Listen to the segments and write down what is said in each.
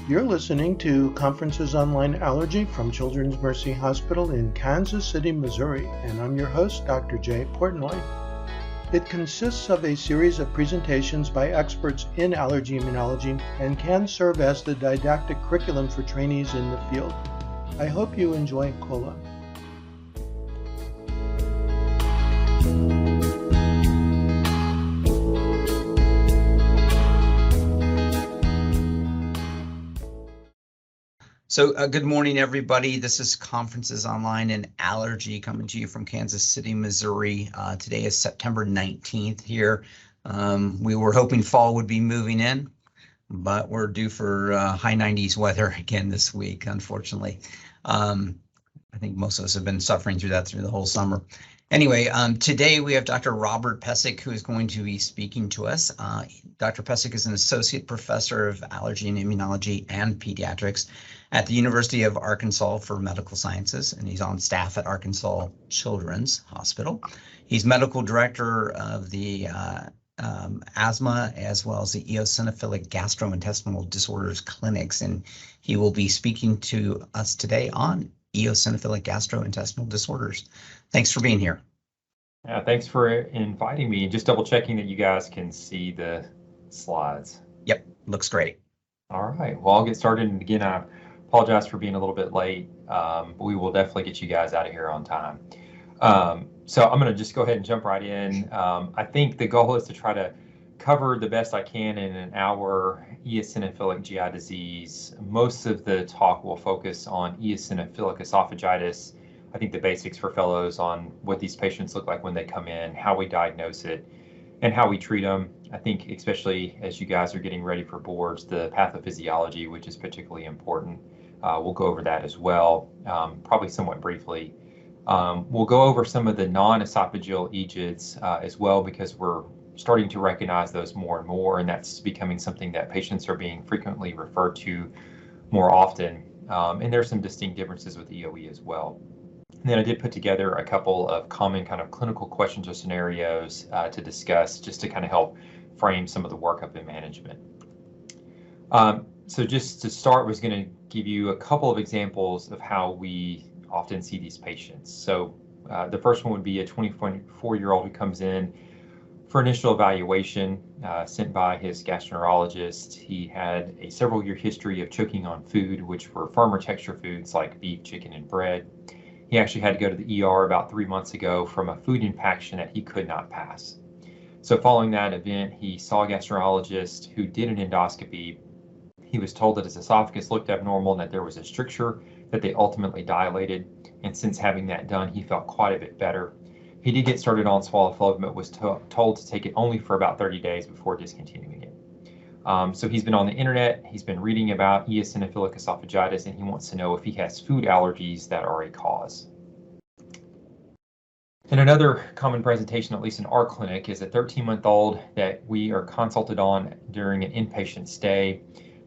You're listening to Conferences Online Allergy from Children's Mercy Hospital in Kansas City, Missouri, and I'm your host, Dr. Jay Portnoy. It consists of a series of presentations by experts in allergy immunology and can serve as the didactic curriculum for trainees in the field. I hope you enjoy COLA. So good morning, everybody. This is Conferences Online in Allergy coming to you from Kansas City, Missouri. Today is September 19th here. We were hoping fall would be moving in, but we're due for high 90s weather again this week, unfortunately. I think most of us have been suffering through that through the whole summer. Anyway, today we have Dr. Robert Pesek, who is going to be speaking to us. Dr. Pesek is an associate professor of allergy and immunology and pediatrics at the University of Arkansas for Medical Sciences, and he's on staff at Arkansas Children's Hospital. He's medical director of the asthma as well as the Eosinophilic Gastrointestinal Disorders clinics, and he will be speaking to us today on eosinophilic gastrointestinal disorders. Thanks for being here. Yeah, thanks for inviting me. Just double checking that you guys can see the slides. Yep, looks great. All right, well, I'll get started. And again, I apologize for being a little bit late, but we will definitely get you guys out of here on time. So I'm going to just go ahead and jump right in. I think the goal is to try to cover the best I can in an hour eosinophilic GI disease. Most of the talk will focus on eosinophilic esophagitis. I think the basics for fellows on what these patients look like when they come in, how we diagnose it, and how we treat them. I think especially as you guys are getting ready for boards, the pathophysiology, which is particularly important. We'll go over that as well, probably somewhat briefly. We'll go over some of the non-esophageal EGIDs as well, because we're starting to recognize those more and more, and that's becoming something that patients are being frequently referred to more often. And there's some distinct differences with EOE as well. And then I did put together a couple of common kind of clinical questions or scenarios to discuss, just to kind of help frame some of the workup and management. So just to start, was going to give you a couple of examples of how we often see these patients. So the first one would be a 24-year-old who comes in for initial evaluation, sent by his gastroenterologist. He had a several-year history of choking on food, which were firmer texture foods like beef, chicken, and bread. He actually had to go to the ER about 3 months ago from a food impaction that he could not pass. So following that event, he saw a gastroenterologist who did an endoscopy. He was told that his esophagus looked abnormal and that there was a stricture that they ultimately dilated. And since having that done, he felt quite a bit better. He did get started on swallowflow, but was told to take it only for about 30 days before discontinuing it. So he's been on the internet, he's been reading about eosinophilic esophagitis, and he wants to know if he has food allergies that are a cause. And another common presentation, at least in our clinic, is a 13-month-old that we are consulted on during an inpatient stay.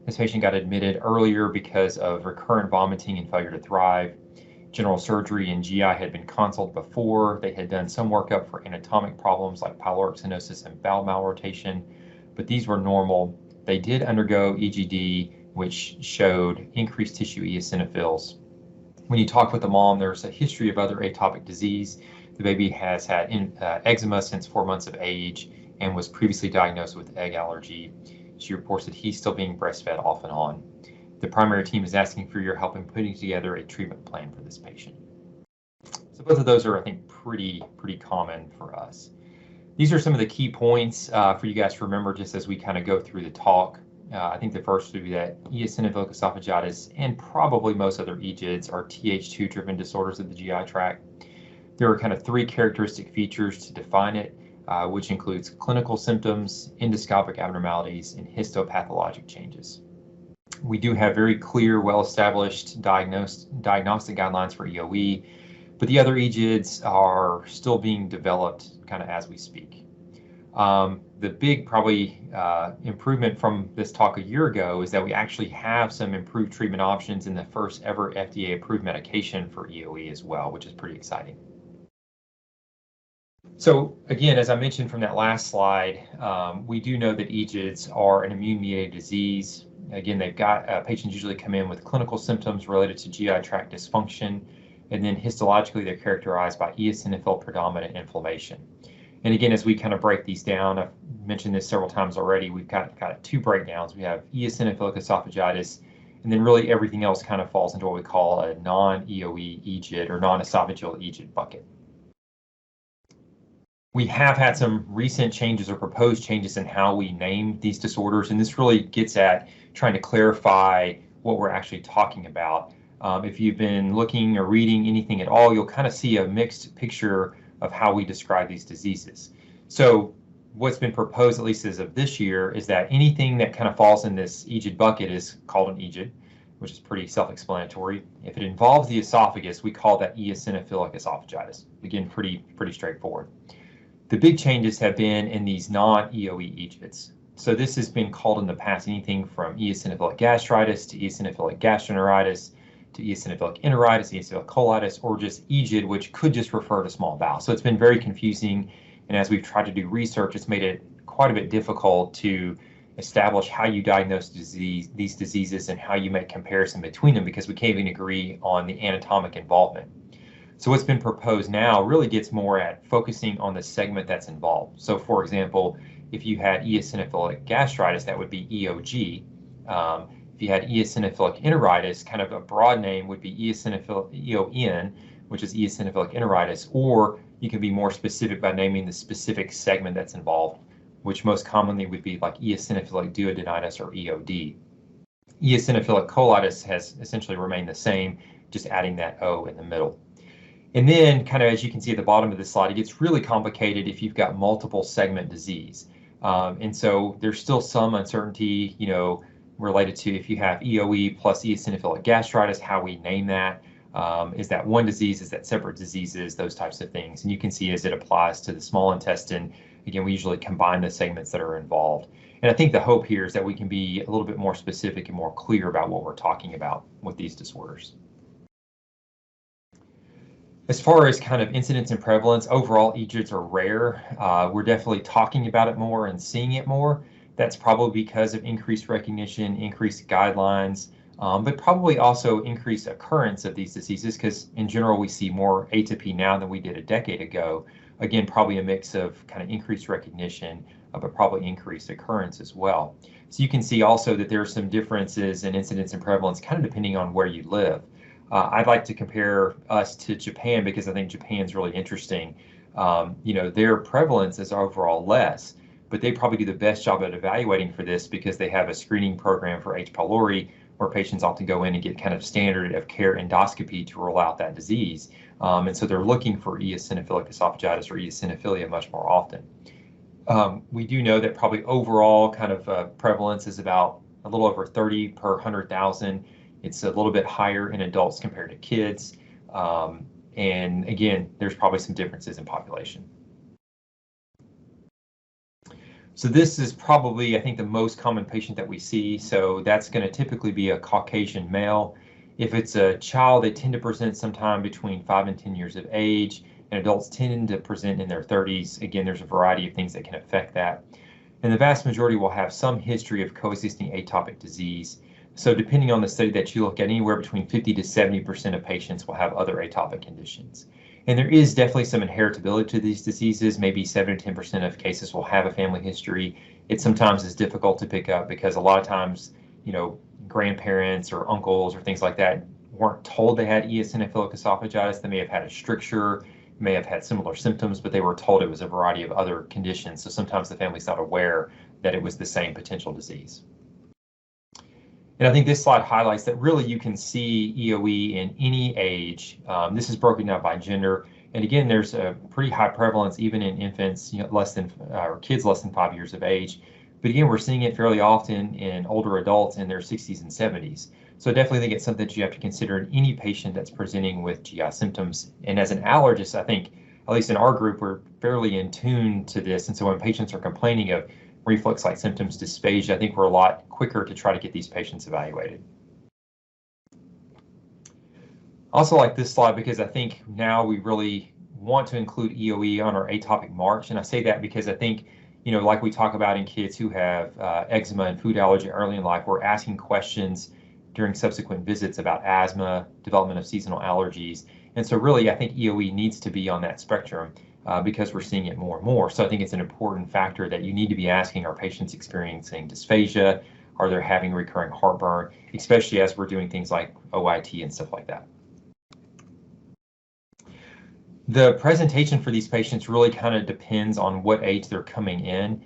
This patient got admitted earlier because of recurrent vomiting and failure to thrive. General surgery and GI had been consulted before. They had done some workup for anatomic problems like pyloric stenosis and bowel malrotation, but these were normal. They did undergo EGD, which showed increased tissue eosinophils. When you talk with the mom, there's a history of other atopic disease. The baby has had eczema since 4 months of age and was previously diagnosed with egg allergy. She reports that he's still being breastfed off and on. The primary team is asking for your help in putting together a treatment plan for this patient. So both of those are, I think, pretty common for us. These are some of the key points for you guys to remember just as we kind of go through the talk. I think the first would be that eosinophilic esophagitis and probably most other EGIDs are Th2-driven disorders of the GI tract. There are kind of three characteristic features to define it, which includes clinical symptoms, endoscopic abnormalities, and histopathologic changes. We do have very clear, well-established diagnostic guidelines for EOE, but the other EGIDs are still being developed kind of as we speak. The big probably improvement from this talk a year ago is that we actually have some improved treatment options in the first ever FDA approved medication for EOE as well, which is pretty exciting. So again, as I mentioned from that last slide, we do know that EGIDs are an immune-mediated disease. Again, they've got patients usually come in with clinical symptoms related to GI tract dysfunction, and then histologically they're characterized by eosinophil predominant inflammation. And again, as we kind of break these down, I've mentioned this several times already, we've got two breakdowns. We have eosinophilic esophagitis, and then really everything else kind of falls into what we call a non-EOE EGID or non-esophageal EGID bucket. We have had some recent changes or proposed changes in how we name these disorders, and this really gets at trying to clarify what we're actually talking about. If you've been looking or reading anything at all, you'll kind of see a mixed picture of how we describe these diseases. So what's been proposed, at least as of this year, is that anything that kind of falls in this EGID bucket is called an EGID, which is pretty self-explanatory. If it involves the esophagus, we call that eosinophilic esophagitis. Again, pretty straightforward. The big changes have been in these non-EOE EGIDs. So this has been called in the past anything from eosinophilic gastritis to eosinophilic gastroenteritis to eosinophilic enteritis, eosinophilic colitis, or just EGID, which could just refer to small bowel. So it's been very confusing, and as we've tried to do research, it's made it quite a bit difficult to establish how you diagnose these diseases and how you make comparison between them, because we can't even agree on the anatomic involvement. So what's been proposed now really gets more at focusing on the segment that's involved. So for example, if you had eosinophilic gastritis, that would be EOG. If you had eosinophilic enteritis, kind of a broad name would be EON, which is eosinophilic enteritis, or you can be more specific by naming the specific segment that's involved, which most commonly would be like eosinophilic duodenitis or EOD. Eosinophilic colitis has essentially remained the same, just adding that O in the middle. And then kind of as you can see at the bottom of the slide, it gets really complicated if you've got multiple segment disease. And so there's still some uncertainty, related to if you have EOE plus eosinophilic gastritis, how we name that. Is that one disease? Is that separate diseases? Those types of things. And you can see as it applies to the small intestine, again, we usually combine the segments that are involved. And I think the hope here is that we can be a little bit more specific and more clear about what we're talking about with these disorders. As far as kind of incidence and prevalence, overall EGIDs are rare. We're definitely talking about it more and seeing it more. That's probably because of increased recognition, increased guidelines, but probably also increased occurrence of these diseases, because in general we see more atopy now than we did a decade ago. Again, probably a mix of kind of increased recognition, but probably increased occurrence as well. So you can see also that there are some differences in incidence and prevalence kind of depending on where you live. I'd like to compare us to Japan because I think Japan's really interesting. Their prevalence is overall less, but they probably do the best job at evaluating for this because they have a screening program for H. pylori where patients often go in and get kind of standard of care endoscopy to rule out that disease. And so they're looking for eosinophilic esophagitis or eosinophilia much more often. We do know that probably overall kind of prevalence is about a little over 30 per 100,000. It's a little bit higher in adults compared to kids. And again, there's probably some differences in population. So this is probably, I think, the most common patient that we see. So that's going to typically be a Caucasian male. If it's a child, they tend to present sometime between 5 and 10 years of age, and adults tend to present in their 30s. Again, there's a variety of things that can affect that. And the vast majority will have some history of coexisting atopic disease. So depending on the study that you look at, anywhere between 50 to 70% of patients will have other atopic conditions. And there is definitely some inheritability to these diseases. Maybe 7 to 10% of cases will have a family history. It sometimes is difficult to pick up because a lot of times, grandparents or uncles or things like that weren't told they had eosinophilic esophagitis. They may have had a stricture, may have had similar symptoms, but they were told it was a variety of other conditions. So sometimes the family's not aware that it was the same potential disease. And I think this slide highlights that really you can see EOE in any age. This is broken down by gender. And again, there's a pretty high prevalence even in infants, or kids less than 5 years of age. But again, we're seeing it fairly often in older adults in their 60s and 70s. So I definitely think it's something that you have to consider in any patient that's presenting with GI symptoms. And as an allergist, I think, at least in our group, we're fairly in tune to this. And so when patients are complaining of reflux-like symptoms, dysphagia, I think we're a lot quicker to try to get these patients evaluated. I also like this slide because I think now we really want to include EOE on our atopic march. And I say that because I think, like we talk about in kids who have eczema and food allergy early in life, we're asking questions during subsequent visits about asthma, development of seasonal allergies. And so really, I think EOE needs to be on that spectrum because we're seeing it more and more. So I think it's an important factor that you need to be asking, are patients experiencing dysphagia? Are they having recurring heartburn, especially as we're doing things like OIT and stuff like that? The presentation for these patients really kind of depends on what age they're coming in.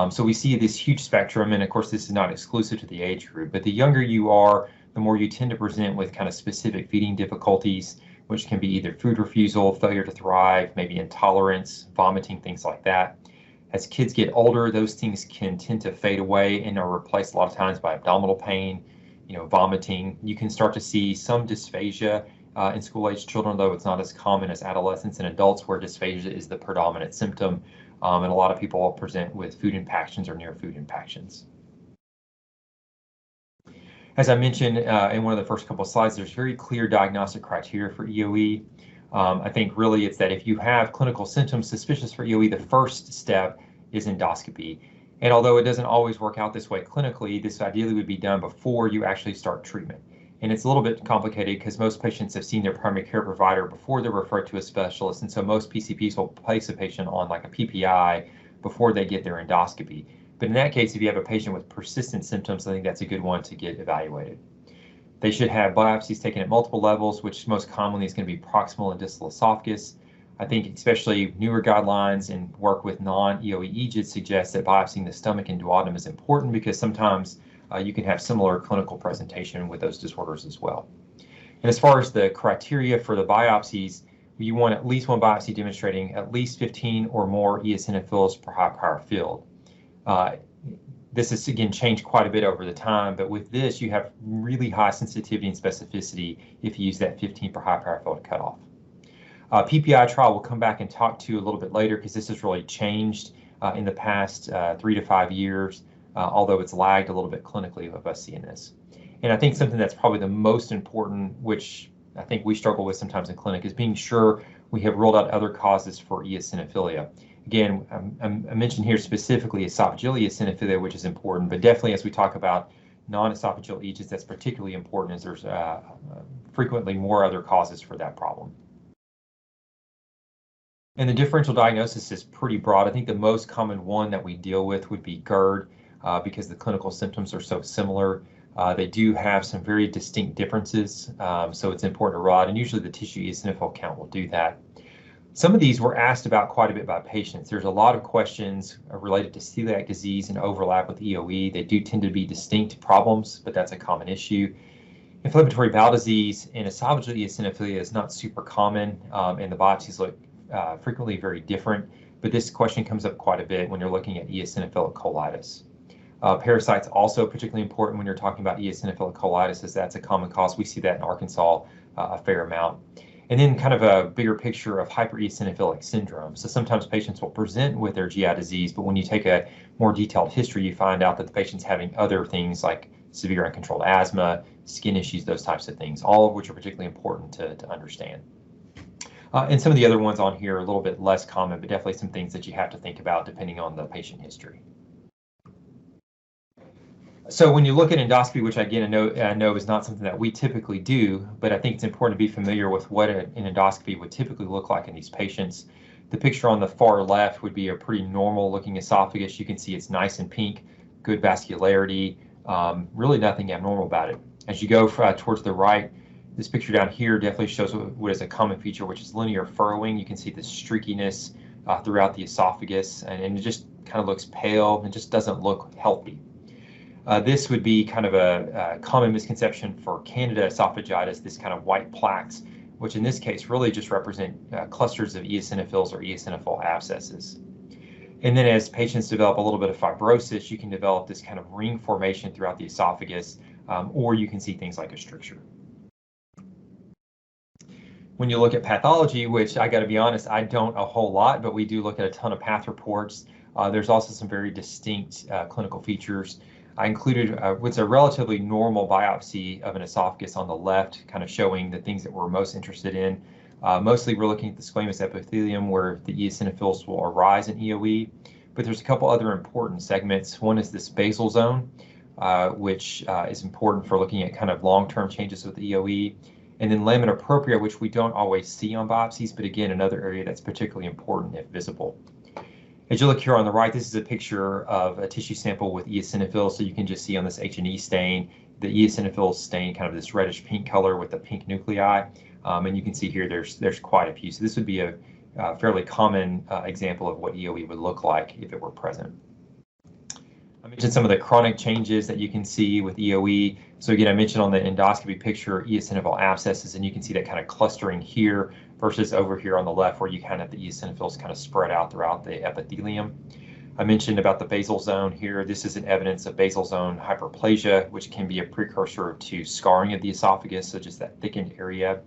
So we see this huge spectrum, and of course this is not exclusive to the age group, but the younger you are, the more you tend to present with kind of specific feeding difficulties, which can be either food refusal, failure to thrive, maybe intolerance, vomiting, things like that. As kids get older, those things can tend to fade away and are replaced a lot of times by abdominal pain, vomiting. You can start to see some dysphagia in school-age children, though it's not as common as adolescents and adults, where dysphagia is the predominant symptom. And a lot of people present with food impactions or near food impactions. As I mentioned in one of the first couple of slides, there's very clear diagnostic criteria for EOE. I think really it's that if you have clinical symptoms suspicious for EOE, the first step is endoscopy. And although it doesn't always work out this way clinically, this ideally would be done before you actually start treatment. And it's a little bit complicated because most patients have seen their primary care provider before they're referred to a specialist. And so most PCPs will place a patient on like a PPI before they get their endoscopy. But in that case, if you have a patient with persistent symptoms, I think that's a good one to get evaluated. They should have biopsies taken at multiple levels, which most commonly is going to be proximal and distal esophagus. I think especially newer guidelines and work with non-EOE EGIDs suggest that biopsying the stomach and duodenum is important because sometimes you can have similar clinical presentation with those disorders as well. And as far as the criteria for the biopsies, you want at least one biopsy demonstrating at least 15 or more eosinophils per high power field. This has again changed quite a bit over the time, but with this you have really high sensitivity and specificity if you use that 15 per high power field cutoff. PPI trial we'll come back and talk to a little bit later because this has really changed in the past 3 to 5 years, although it's lagged a little bit clinically of us seeing this. And I think something that's probably the most important, which I think we struggle with sometimes in clinic, is being sure we have ruled out other causes for eosinophilia. Again, I mentioned here specifically esophageal eosinophilia, which is important, but definitely as we talk about non-esophageal EGIDs, that's particularly important as there's frequently more other causes for that problem. And the differential diagnosis is pretty broad. I think the most common one that we deal with would be GERD because the clinical symptoms are so similar. They do have some very distinct differences, so it's important to rod, and usually the tissue eosinophil count will do that. Some of these were asked about quite a bit by patients. There's a lot of questions related to celiac disease and overlap with EOE. They do tend to be distinct problems, but that's a common issue. Inflammatory bowel disease and esophageal eosinophilia is not super common, and the biopsies look frequently very different, but this question comes up quite a bit when you're looking at eosinophilic colitis. Parasites also particularly important when you're talking about eosinophilic colitis, as that's a common cause. We see that in Arkansas a fair amount. And then kind of a bigger picture of hypereosinophilic syndrome. So sometimes patients will present with their GI disease, but when you take a more detailed history, you find out that the patient's having other things like severe uncontrolled asthma, skin issues, those types of things, all of which are particularly important to understand. And some of the other ones on here are a little bit less common, but definitely some things that you have to think about depending on the patient history. So when you look at endoscopy, which again I know is not something that we typically do, but I think it's important to be familiar with what an endoscopy would typically look like in these patients. The picture on the far left would be a pretty normal looking esophagus. You can see it's nice and pink, good vascularity, really nothing abnormal about it. As you go towards the right, this picture down here definitely shows what is a common feature, which is linear furrowing. You can see the streakiness throughout the esophagus, and it just kind of looks pale and just doesn't look healthy. This would be kind of a common misconception for Candida esophagitis, this kind of white plaques, which in this case really just represent clusters of eosinophils or eosinophil abscesses. And then as patients develop a little bit of fibrosis, you can develop this kind of ring formation throughout the esophagus, or you can see things like a stricture. When you look at pathology, which I got to be honest, I don't a whole lot, but we do look at a ton of path reports. There's also some very distinct clinical features. I included what's a relatively normal biopsy of an esophagus on the left, kind of showing the things that we're most interested in. Mostly we're looking at the squamous epithelium where the eosinophils will arise in EOE, but there's a couple other important segments. One is this basal zone, which is important for looking at kind of long-term changes with EOE. And then lamina propria, which we don't always see on biopsies, but again, another area that's particularly important if visible. As you look here on the right, this is a picture of a tissue sample with eosinophils. So you can just see on this H&E stain, the eosinophils stain kind of this reddish pink color with the pink nuclei. And you can see here there's quite a few. So this would be a fairly common example of what EOE would look like if it were present. I mentioned some of the chronic changes that you can see with EOE. So again, I mentioned on the endoscopy picture eosinophil abscesses, and you can see that kind of clustering here versus over here on the left where you kind of have the eosinophils kind of spread out throughout the epithelium. I mentioned about the basal zone here. This is an evidence of basal zone hyperplasia, which can be a precursor to scarring of the esophagus, so just that thickened area.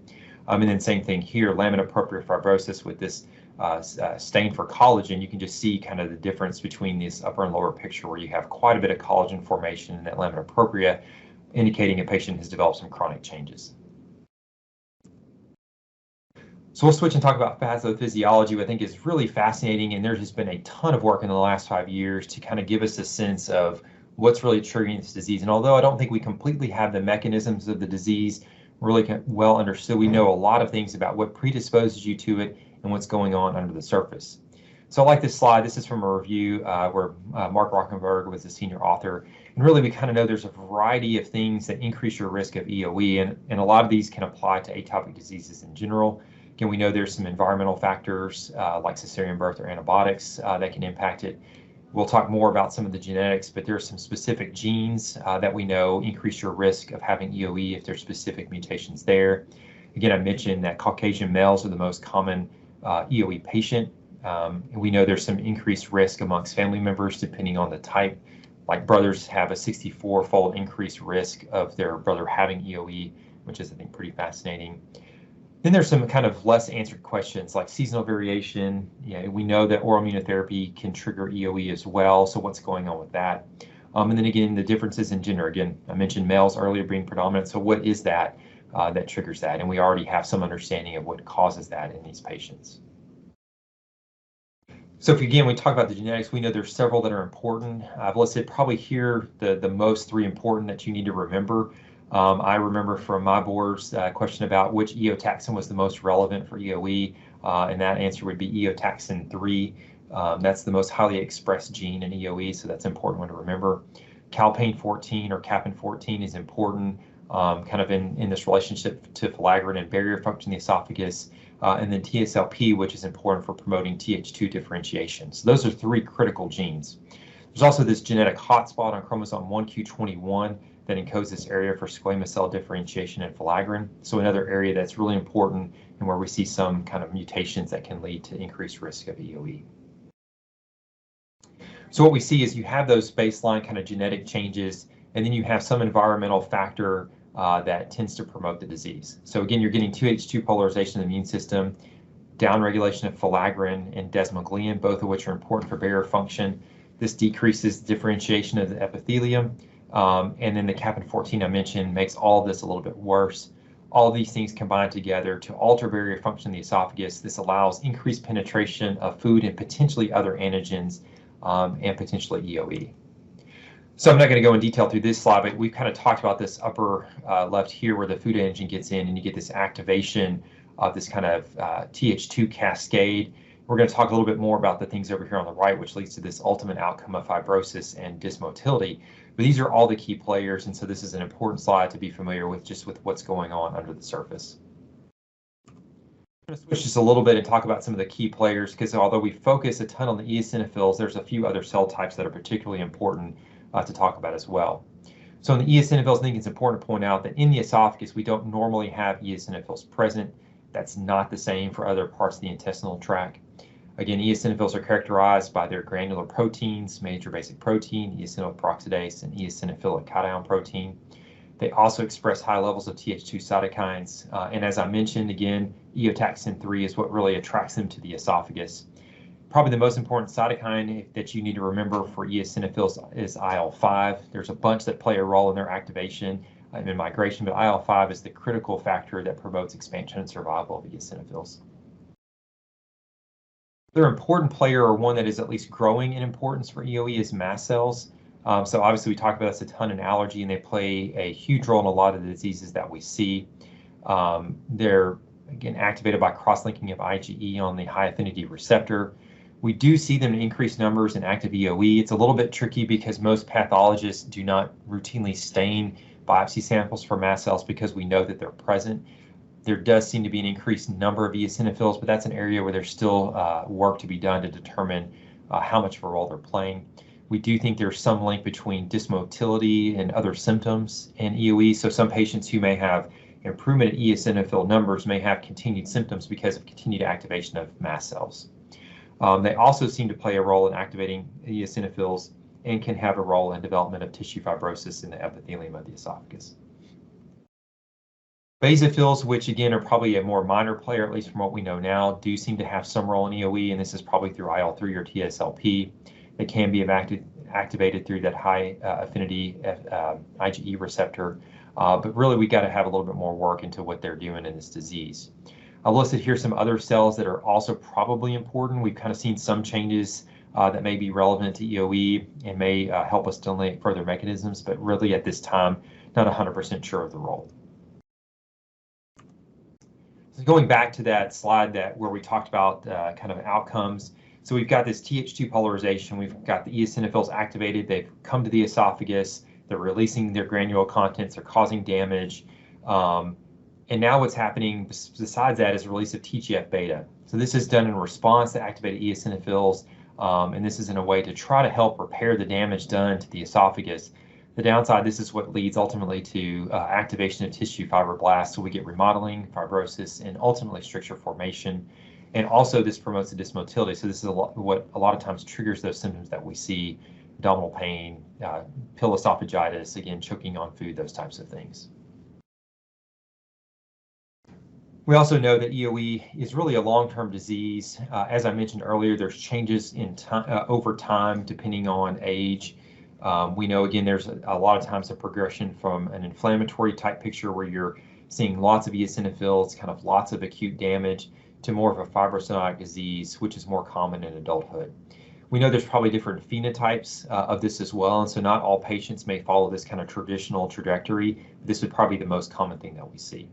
And then same thing here, lamina propria fibrosis with this stain for collagen. You can just see kind of the difference between this upper and lower picture where you have quite a bit of collagen formation in that lamina propria, indicating a patient has developed some chronic changes. So we'll switch and talk about pathophysiology, which I think is really fascinating, and there has been a ton of work in the last 5 years to kind of give us a sense of what's really triggering this disease. And although I don't think we completely have the mechanisms of the disease really well understood, we know a lot of things about what predisposes you to it and what's going on under the surface. So I like this slide. This is from a review where Mark Rockenberg was the senior author. And really, we kind of know there's a variety of things that increase your risk of EOE, and a lot of these can apply to atopic diseases in general. Again, we know there's some environmental factors like cesarean birth or antibiotics that can impact it. We'll talk more about some of the genetics, but there are some specific genes that we know increase your risk of having EOE if there's specific mutations there. Again, I mentioned that Caucasian males are the most common EOE patient. And we know there's some increased risk amongst family members depending on the type. Like brothers have a 64-fold increased risk of their brother having EOE, which is, I think, pretty fascinating. Then there's some kind of less answered questions like seasonal variation. Yeah, we know that oral immunotherapy can trigger EOE as well. So what's going on with that? And then again, the differences in gender. Again, I mentioned males earlier being predominant. So what is that that triggers that? And we already have some understanding of what causes that in these patients. So if again, we talk about the genetics, we know there's several that are important. I've listed probably here the most 3 important that you need to remember. I remember from my boards a question about which eotaxin was the most relevant for EOE, and that answer would be eotaxin 3. That's the most highly expressed gene in EOE, so that's an important one to remember. Calpain 14 or capin 14 is important, kind of in this relationship to filaggrin and barrier function in the esophagus, and then TSLP, which is important for promoting Th2 differentiation. So those are 3 critical genes. There's also this genetic hotspot on chromosome 1q21 that encodes this area for squamous cell differentiation and filaggrin. So another area that's really important and where we see some kind of mutations that can lead to increased risk of EOE. So what we see is you have those baseline kind of genetic changes, and then you have some environmental factor that tends to promote the disease. So again, you're getting 2H2 polarization of the immune system, downregulation of filaggrin and desmoglein, both of which are important for barrier function. This decreases differentiation of the epithelium. And then the capin 14 I mentioned makes all of this a little bit worse. All of these things combine together to alter barrier function in the esophagus. This allows increased penetration of food and potentially other antigens and potentially EOE. So I'm not going to go in detail through this slide, but we've kind of talked about this upper left here where the food antigen gets in and you get this activation of this kind of Th2 cascade. We're going to talk a little bit more about the things over here on the right, which leads to this ultimate outcome of fibrosis and dysmotility. But these are all the key players, and so this is an important slide to be familiar with, just with what's going on under the surface. I'm going to switch just a little bit and talk about some of the key players, because although we focus a ton on the eosinophils, there's a few other cell types that are particularly important to talk about as well. So in the eosinophils, I think it's important to point out that in the esophagus, we don't normally have eosinophils present. That's not the same for other parts of the intestinal tract. Again, eosinophils are characterized by their granular proteins, major basic protein, eosinophil peroxidase, and eosinophilic cation protein. They also express high levels of Th2 cytokines. And as I mentioned, again, eotaxin 3 is what really attracts them to the esophagus. Probably the most important cytokine that you need to remember for eosinophils is IL-5. There's a bunch that play a role in their activation. in migration, but IL-5 is the critical factor that promotes expansion and survival of eosinophils. Their important player, or one that is at least growing in importance for EOE, is mast cells. So obviously we talk about this a ton in allergy, and they play a huge role in a lot of the diseases that we see. They're, again, activated by cross-linking of IgE on the high affinity receptor. We do see them in increased numbers in active EOE. It's a little bit tricky because most pathologists do not routinely stain biopsy samples for mast cells because we know that they're present. There does seem to be an increased number of eosinophils, but that's an area where there's still work to be done to determine how much of a role they're playing. We do think there's some link between dysmotility and other symptoms in EOE. So some patients who may have improvement in eosinophil numbers may have continued symptoms because of continued activation of mast cells. They also seem to play a role in activating eosinophils and can have a role in development of tissue fibrosis in the epithelium of the esophagus. Basophils, which again are probably a more minor player, at least from what we know now, do seem to have some role in EOE, and this is probably through IL-3 or TSLP. They can be activated through that high affinity IgE receptor, but really we got to have a little bit more work into what they're doing in this disease. I've listed here some other cells that are also probably important. We've kind of seen some changes that may be relevant to EOE and may help us delineate further mechanisms, but really at this time, not 100% sure of the role. So going back to that slide where we talked about kind of outcomes. So we've got this Th2 polarization. We've got the eosinophils activated. They've come to the esophagus. They're releasing their granule contents. They're causing damage. And now what's happening besides that is release of TGF-beta. So this is done in response to activated eosinophils, and this is in a way to try to help repair the damage done to the esophagus. The downside, this is what leads ultimately to activation of tissue fibroblasts, so we get remodeling, fibrosis, and ultimately stricture formation. And also this promotes the dysmotility, so this is what a lot of times triggers those symptoms that we see: abdominal pain, pill esophagitis, again, choking on food, those types of things. We also know that EOE is really a long-term disease. As I mentioned earlier, there's changes in over time depending on age. We know, again, there's a lot of times a progression from an inflammatory type picture where you're seeing lots of eosinophils, kind of lots of acute damage, to more of a fibrocystic disease, which is more common in adulthood. We know there's probably different phenotypes of this as well, and so not all patients may follow this kind of traditional trajectory. This would probably be the most common thing that we see.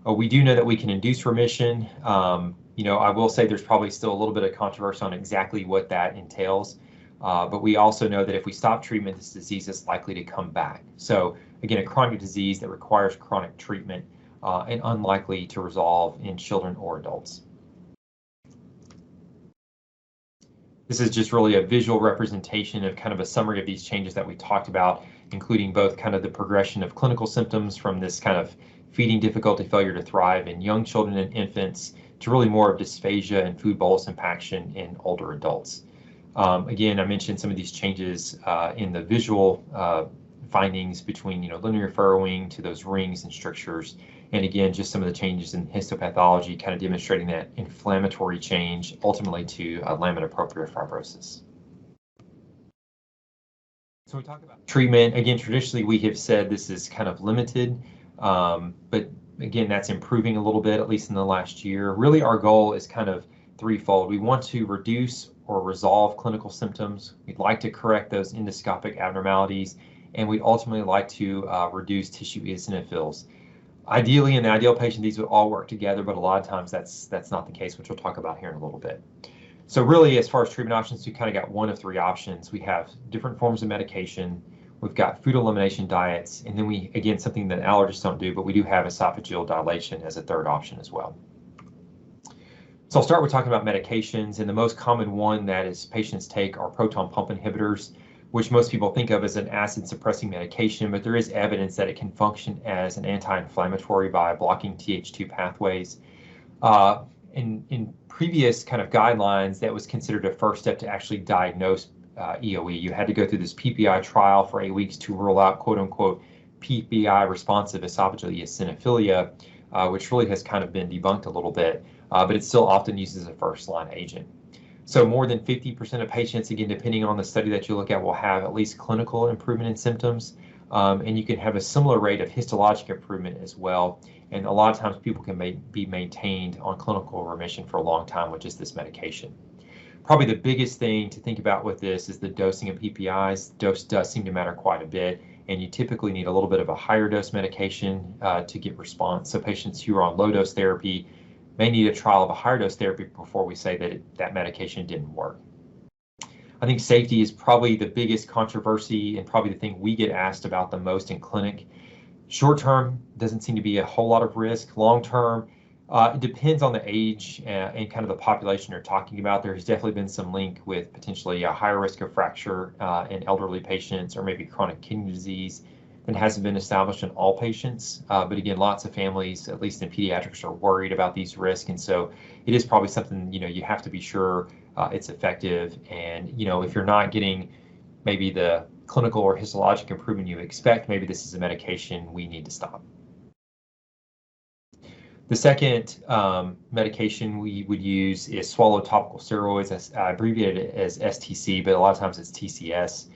We do know that we can induce remission. I will say there's probably still a little bit of controversy on exactly what that entails. But we also know that if we stop treatment, this disease is likely to come back. So again, a chronic disease that requires chronic treatment and unlikely to resolve in children or adults. This is just really a visual representation of kind of a summary of these changes that we talked about, including both kind of the progression of clinical symptoms from this kind of feeding difficulty, failure to thrive in young children and infants, to really more of dysphagia and food bolus impaction in older adults. Again, I mentioned some of these changes in the visual findings between linear furrowing to those rings and strictures, and again, just some of the changes in histopathology, kind of demonstrating that inflammatory change ultimately to lamina propria fibrosis. So we talk about treatment. Again, traditionally we have said this is kind of limited, but again, that's improving a little bit, at least in the last year. Really, our goal is kind of threefold. We want to reduce or resolve clinical symptoms. We'd like to correct those endoscopic abnormalities, and we ultimately like to reduce tissue eosinophils. Ideally, in the ideal patient, these would all work together, but a lot of times that's not the case, which we'll talk about here in a little bit. So really, as far as treatment options, we kind of got one of three options. We have different forms of medication. We've got food elimination diets, and then we, again, something that allergists don't do, but we do have esophageal dilation as a third option as well. So I'll start with talking about medications, and the most common one that is patients take are proton pump inhibitors, which most people think of as an acid-suppressing medication, but there is evidence that it can function as an anti-inflammatory by blocking Th2 pathways. In previous kind of guidelines, that was considered a first step to actually diagnose EOE. You had to go through this PPI trial for 8 weeks to rule out quote-unquote PPI responsive esophageal eosinophilia, which really has kind of been debunked a little bit, but it's still often used as a first-line agent. So more than 50% of patients, again, depending on the study that you look at, will have at least clinical improvement in symptoms. and you can have a similar rate of histologic improvement as well. And a lot of times people can be maintained on clinical remission for a long time with just this medication. Probably the biggest thing to think about with this is the dosing of PPIs. Dose does seem to matter quite a bit, and you typically need a little bit of a higher dose medication to get response. So patients who are on low dose therapy may need a trial of a higher dose therapy before we say that that medication didn't work. I think safety is probably the biggest controversy and probably the thing we get asked about the most in clinic. Short term doesn't seem to be a whole lot of risk. Long term, it depends on the age and kind of the population you're talking about. There's definitely been some link with potentially a higher risk of fracture in elderly patients or maybe chronic kidney disease that hasn't been established in all patients. But again, lots of families, at least in pediatrics, are worried about these risks. And so it is probably something, you have to be sure it's effective. And, if you're not getting maybe the clinical or histologic improvement you expect, maybe this is a medication we need to stop. The second medication we would use is swallowed topical steroids. I abbreviate it as STC, but a lot of times it's TCS.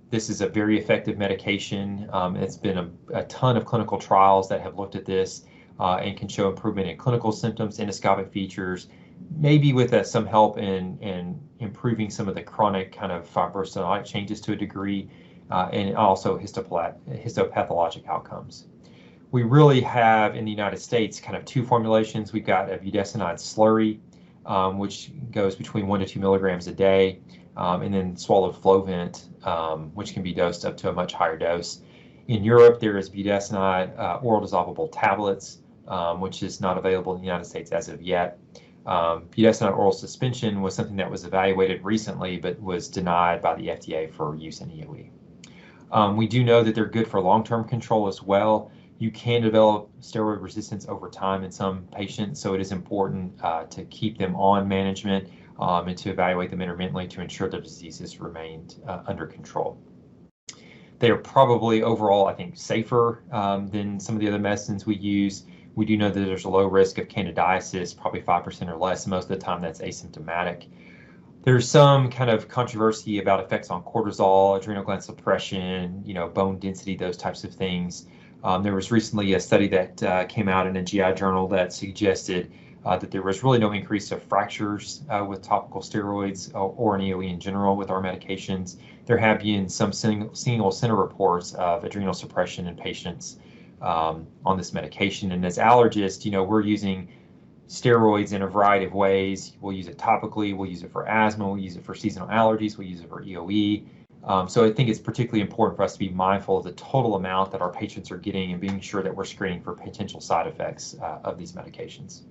This is a very effective medication. It's been a ton of clinical trials that have looked at this and can show improvement in clinical symptoms, endoscopic features, maybe with some help in improving some of the chronic kind of fibrostenotic changes to a degree, and also histopathologic outcomes. We really have in the United States kind of two formulations. We've got a budesonide slurry, which goes between 1 to 2 milligrams a day, and then swallowed Flovent, which can be dosed up to a much higher dose. In Europe, there is budesonide oral dissolvable tablets, which is not available in the United States as of yet. Budesonide oral suspension was something that was evaluated recently, but was denied by the FDA for use in EOE. We do know that they're good for long-term control as well. You can develop steroid resistance over time in some patients, so it is important to keep them on management and to evaluate them intermittently to ensure their diseases remained under control. They are probably overall, I think, safer than some of the other medicines we use. We do know that there's a low risk of candidiasis, probably 5% or less. Most of the time that's asymptomatic. There's some kind of controversy about effects on cortisol, adrenal gland suppression, bone density, those types of things. There was recently a study that came out in a GI journal that suggested that there was really no increase of fractures with topical steroids or in EOE in general with our medications. There have been some single center reports of adrenal suppression in patients on this medication. And as allergists, we're using steroids in a variety of ways. We'll use it topically, we'll use it for asthma, we'll use it for seasonal allergies, we'll use it for EOE. So I think it's particularly important for us to be mindful of the total amount that our patients are getting and being sure that we're screening for potential side effects of these medications.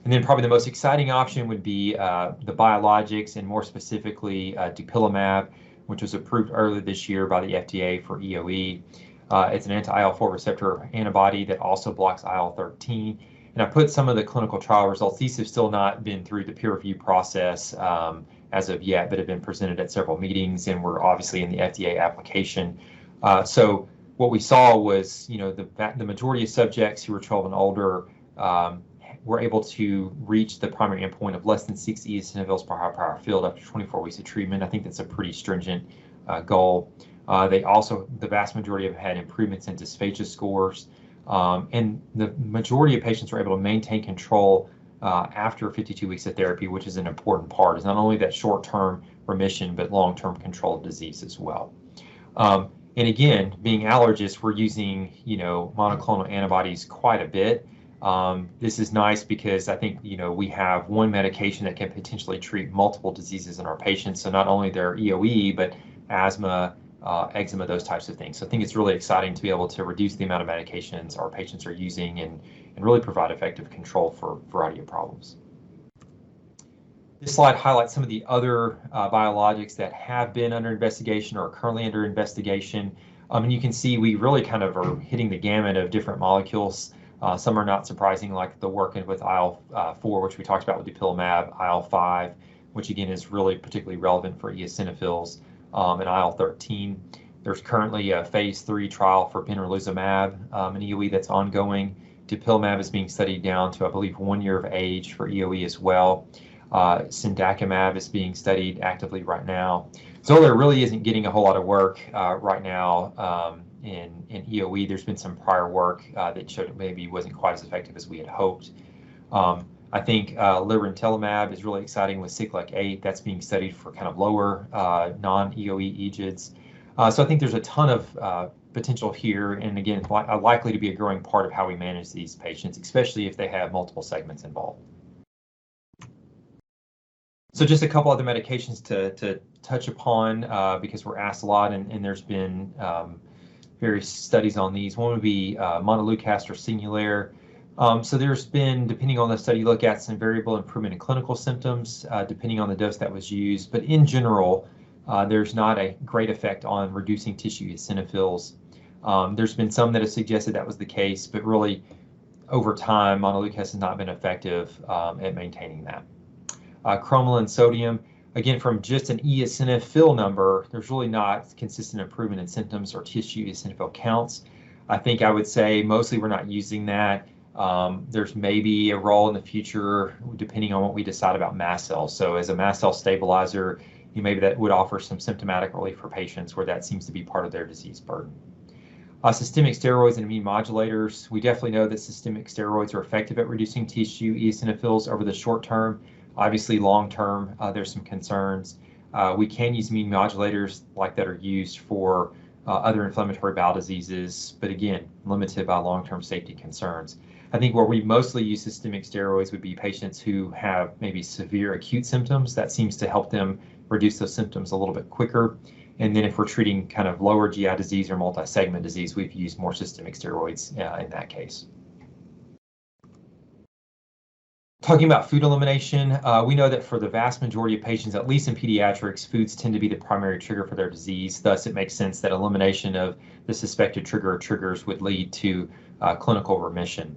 And then probably the most exciting option would be the biologics, and more specifically dupilumab, which was approved earlier this year by the FDA for EOE. It's an anti-IL-4 receptor antibody that also blocks IL-13. And I put some of the clinical trial results. These have still not been through the peer review process as of yet, but have been presented at several meetings, and we're obviously in the FDA application. So what we saw was, the majority of subjects who were 12 and older were able to reach the primary endpoint of less than 6 eosinophils per high power field after 24 weeks of treatment. I think that's a pretty stringent goal. The vast majority have had improvements in dysphagia scores, and the majority of patients were able to maintain control after 52 weeks of therapy, which is an important part. It's not only that short-term remission, but long-term control of disease as well. And again, being allergists, we're using, monoclonal antibodies quite a bit. This is nice because I think, we have one medication that can potentially treat multiple diseases in our patients. So not only their EOE, but asthma, eczema, those types of things. So I think it's really exciting to be able to reduce the amount of medications our patients are using and really provide effective control for a variety of problems. This slide highlights some of the other biologics that have been under investigation or are currently under investigation. And you can see we really kind of are hitting the gamut of different molecules. Some are not surprising, like the work with IL-4, which we talked about with dupilumab, IL-5, which again is really particularly relevant for eosinophils, and IL-13. There's currently a phase 3 trial for benralizumab, an EOE that's ongoing. Dupilumab is being studied down to, I believe, 1 year of age for EOE as well. Cendakimab is being studied actively right now. Xolair really isn't getting a whole lot of work right now in EOE. There's been some prior work that showed it maybe wasn't quite as effective as we had hoped. I think lirentelimab is really exciting with cyclic 8. That's being studied for kind of lower non-EOE EGIDs. So I think there's a ton of potential here, and again, likely to be a growing part of how we manage these patients, especially if they have multiple segments involved. So just a couple other medications to touch upon because we're asked a lot, and there's been various studies on these. One would be montelukast or Singulair. So there's been, depending on the study you look at, some variable improvement in clinical symptoms, depending on the dose that was used. But in general, there's not a great effect on reducing tissue eosinophils. There's been some that have suggested that was the case, but really, over time, montelukast has not been effective at maintaining that. Cromolyn sodium, again, from just an eosinophil number, there's really not consistent improvement in symptoms or tissue eosinophil counts. I think I would say mostly we're not using that. There's maybe a role in the future depending on what we decide about mast cells. So as a mast cell stabilizer, maybe that would offer some symptomatic relief for patients where that seems to be part of their disease burden. Systemic steroids and immune modulators, we definitely know that systemic steroids are effective at reducing tissue eosinophils over the short term. Obviously, long term, there's some concerns. We can use immune modulators like that are used for other inflammatory bowel diseases, but again, limited by long-term safety concerns. I think where we mostly use systemic steroids would be patients who have maybe severe acute symptoms. That seems to help them reduce those symptoms a little bit quicker. And then if we're treating kind of lower GI disease or multi-segment disease, we've used more systemic steroids in that case. Talking about food elimination, we know that for the vast majority of patients, at least in pediatrics, foods tend to be the primary trigger for their disease. Thus, it makes sense that elimination of the suspected trigger or triggers would lead to clinical remission.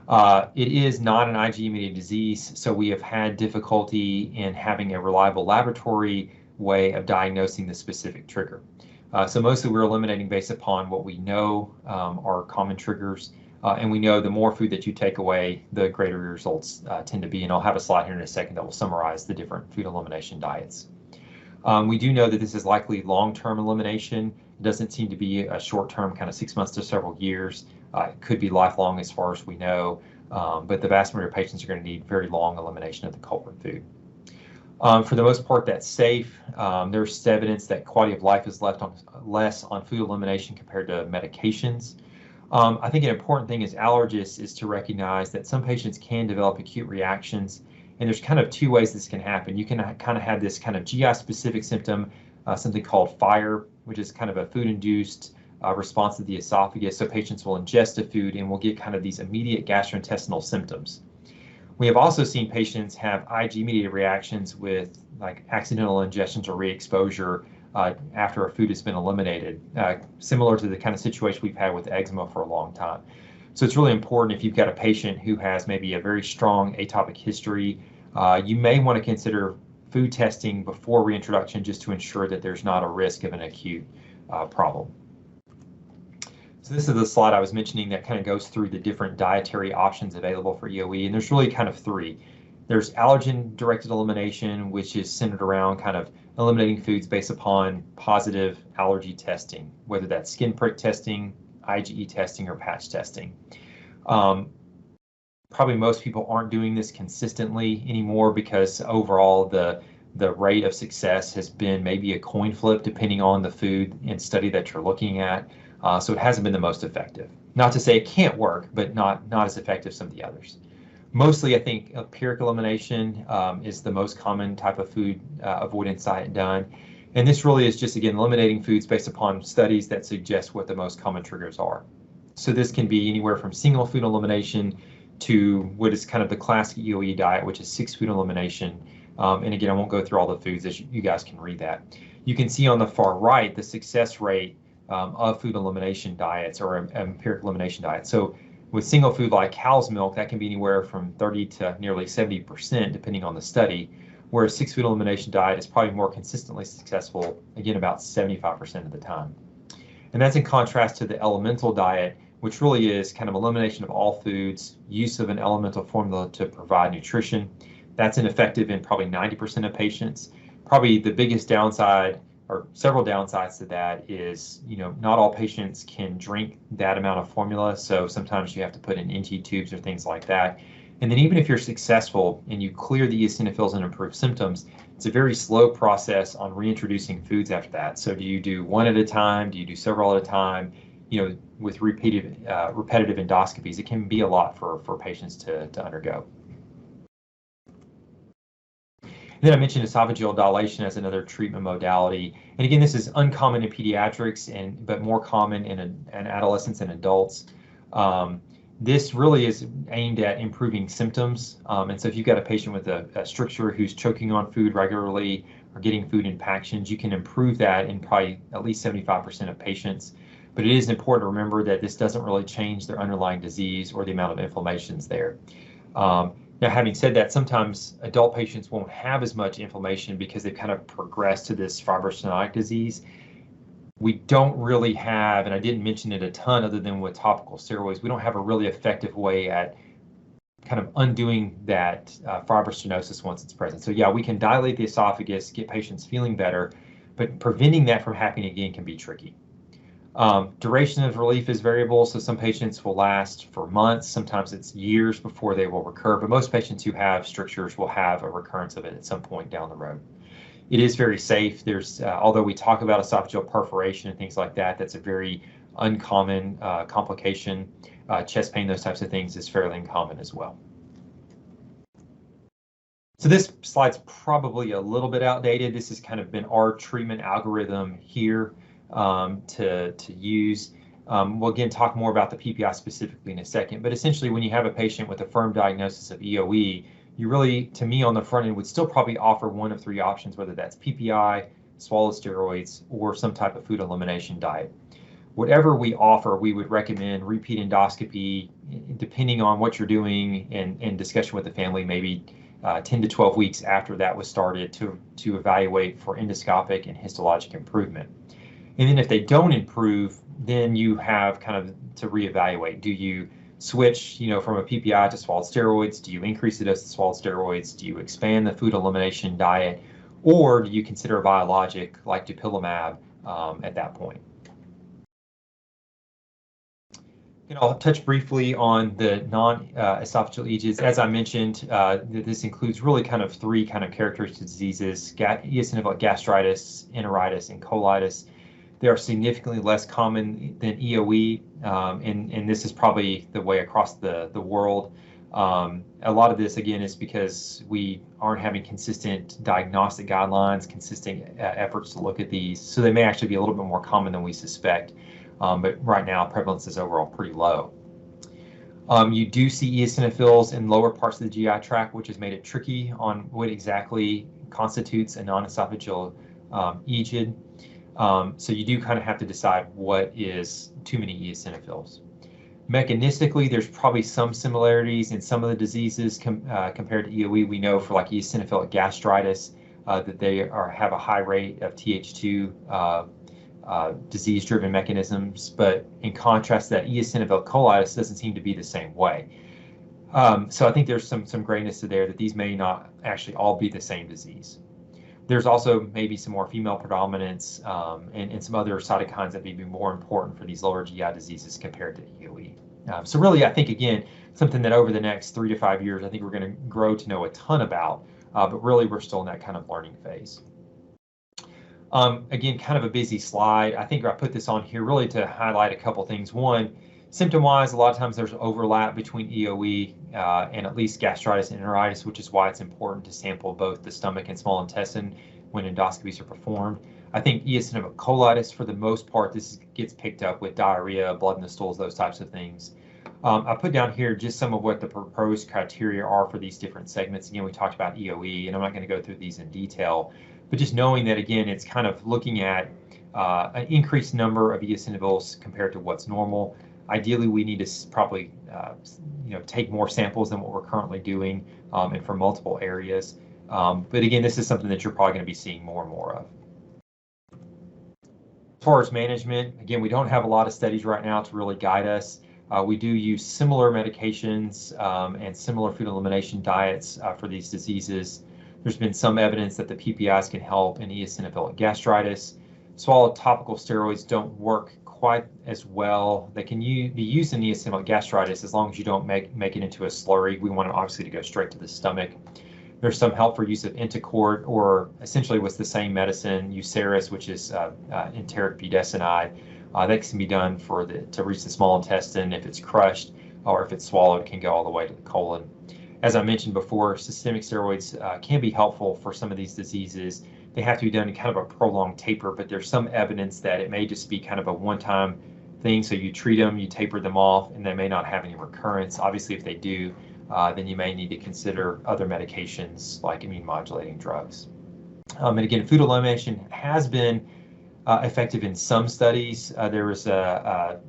It is not an IgE-mediated disease, so we have had difficulty in having a reliable laboratory way of diagnosing the specific trigger. So mostly we're eliminating based upon what we know are common triggers. And we know the more food that you take away, the greater your results tend to be. And I'll have a slide here in a second that will summarize the different food elimination diets. We do know that this is likely long-term elimination. It doesn't seem to be a short-term, kind of 6 months to several years. It could be lifelong as far as we know, but the vast majority of patients are going to need very long elimination of the culprit food. For the most part, that's safe. There's evidence that quality of life is less on food elimination compared to medications. I think an important thing as allergists is to recognize that some patients can develop acute reactions, and there's kind of two ways this can happen. You can kind of have this kind of GI-specific symptom, something called fire, which is kind of a food-induced response to the esophagus. So patients will ingest a food and will get kind of these immediate gastrointestinal symptoms. We have also seen patients have IgE-mediated reactions with like accidental ingestions or re-exposure after a food has been eliminated, similar to the kind of situation we've had with eczema for a long time. So it's really important if you've got a patient who has maybe a very strong atopic history, you may want to consider food testing before reintroduction just to ensure that there's not a risk of an acute problem. So this is the slide I was mentioning that kind of goes through the different dietary options available for EOE, and there's really kind of three. There's allergen-directed elimination, which is centered around kind of eliminating foods based upon positive allergy testing, whether that's skin prick testing, IgE testing, or patch testing. Probably most people aren't doing this consistently anymore because overall the rate of success has been maybe a coin flip depending on the food and study that you're looking at. So it hasn't been the most effective. Not to say it can't work, but not as effective as some of the others. Mostly, I think empiric elimination is the most common type of food avoidance diet done. And this really is just, again, eliminating foods based upon studies that suggest what the most common triggers are. So this can be anywhere from single food elimination to what is kind of the classic EOE diet, which is 6 food elimination. And again, I won't go through all the foods, as you guys can read that. You can see on the far right the success rate of food elimination diets or empiric elimination diets. So with single food like cow's milk, that can be anywhere from 30 to nearly 70%, depending on the study, whereas 6 food elimination diet is probably more consistently successful, again, about 75% of the time. And that's in contrast to the elemental diet, which really is kind of elimination of all foods, use of an elemental formula to provide nutrition. That's ineffective in probably 90% of patients. Probably the biggest downside or several downsides to that is, not all patients can drink that amount of formula. So sometimes you have to put in NG tubes or things like that. And then even if you're successful and you clear the eosinophils and improve symptoms, it's a very slow process on reintroducing foods after that. So do you do one at a time? Do you do several at a time? With repetitive endoscopies, it can be a lot for patients to undergo. And then I mentioned esophageal dilation as another treatment modality. And again, this is uncommon in pediatrics, but more common in adolescents and adults. This really is aimed at improving symptoms. And so if you've got a patient with a stricture who's choking on food regularly or getting food impactions, you can improve that in probably at least 75% of patients. But it is important to remember that this doesn't really change their underlying disease or the amount of inflammations there. Now, having said that, sometimes adult patients won't have as much inflammation because they've kind of progressed to this fibrostenotic disease. We don't really have, and I didn't mention it a ton other than with topical steroids, we don't have a really effective way at kind of undoing that fibrostenosis once it's present. So yeah, we can dilate the esophagus, get patients feeling better, but preventing that from happening again can be tricky. Duration of relief is variable, so some patients will last for months, sometimes it's years before they will recur, but most patients who have strictures will have a recurrence of it at some point down the road. It is very safe. There's, although we talk about esophageal perforation and things like that, that's a very uncommon complication. Chest pain, those types of things is fairly uncommon as well. So this slide's probably a little bit outdated. This has kind of been our treatment algorithm here to use. We'll again talk more about the PPI specifically in a second, but essentially when you have a patient with a firm diagnosis of EOE, you really, to me on the front end, would still probably offer one of three options, whether that's PPI, swallow steroids, or some type of food elimination diet. Whatever we offer, we would recommend repeat endoscopy, depending on what you're doing, and in discussion with the family, maybe 10 to 12 weeks after that was started to evaluate for endoscopic and histologic improvement. And then if they don't improve, then you have kind of to reevaluate. Do you switch, from a PPI to swallowed steroids? Do you increase the dose of swallowed steroids? Do you expand the food elimination diet? Or do you consider a biologic like dupilumab at that point? I'll touch briefly on the non-esophageal EGIDs. As I mentioned, this includes really kind of three kind of characteristic diseases: eosinophilic gastritis, enteritis, and colitis. They are significantly less common than EOE, and this is probably the way across the world. A lot of this, again, is because we aren't having consistent diagnostic guidelines, consistent efforts to look at these, so they may actually be a little bit more common than we suspect. But right now, prevalence is overall pretty low. You do see eosinophils in lower parts of the GI tract, which has made it tricky on what exactly constitutes a non-esophageal EGID. So you do kind of have to decide what is too many eosinophils. Mechanistically, there's probably some similarities in some of the diseases compared to EOE. We know for like eosinophilic gastritis that they have a high rate of Th2 disease-driven mechanisms, but in contrast, that eosinophilic colitis doesn't seem to be the same way. So I think there's some grayness to there that these may not actually all be the same disease. There's also maybe some more female predominance and some other cytokines that may be more important for these lower GI diseases compared to EOE. So really, I think, again, something that over the next 3 to 5 years, I think we're going to grow to know a ton about, but really we're still in that kind of learning phase. Again, kind of a busy slide. I think I put this on here really to highlight a couple things. One, symptom-wise, a lot of times there's overlap between EOE and at least gastritis and enteritis, which is why it's important to sample both the stomach and small intestine when endoscopies are performed. I think eosinophilic colitis, for the most part, this gets picked up with diarrhea, blood in the stools, those types of things. I put down here just some of what the proposed criteria are for these different segments. Again, we talked about EOE, and I'm not going to go through these in detail, but just knowing that, again, it's kind of looking at an increased number of eosinophils compared to what's normal. Ideally, we need to probably take more samples than what we're currently doing, and from multiple areas. But again, this is something that you're probably going to be seeing more and more of. As far as management, again, we don't have a lot of studies right now to really guide us. We do use similar medications and similar food elimination diets for these diseases. There's been some evidence that the PPIs can help in eosinophilic gastritis. Swallowed topical steroids don't work quite as well. They can be used in eosinophilic gastritis as long as you don't make it into a slurry. We want it obviously to go straight to the stomach. There's some help for use of Entecort, or essentially what's the same medicine, Uceris, which is enteric budesonide. That can be done to reach the small intestine if it's crushed, or if it's swallowed, it can go all the way to the colon. As I mentioned before, systemic steroids can be helpful for some of these diseases. They have to be done in kind of a prolonged taper, but there's some evidence that it may just be kind of a one-time thing. So you treat them, you taper them off, and they may not have any recurrence. Obviously, if they do, then you may need to consider other medications like immune modulating drugs. And again, food elimination has been effective in some studies. There was a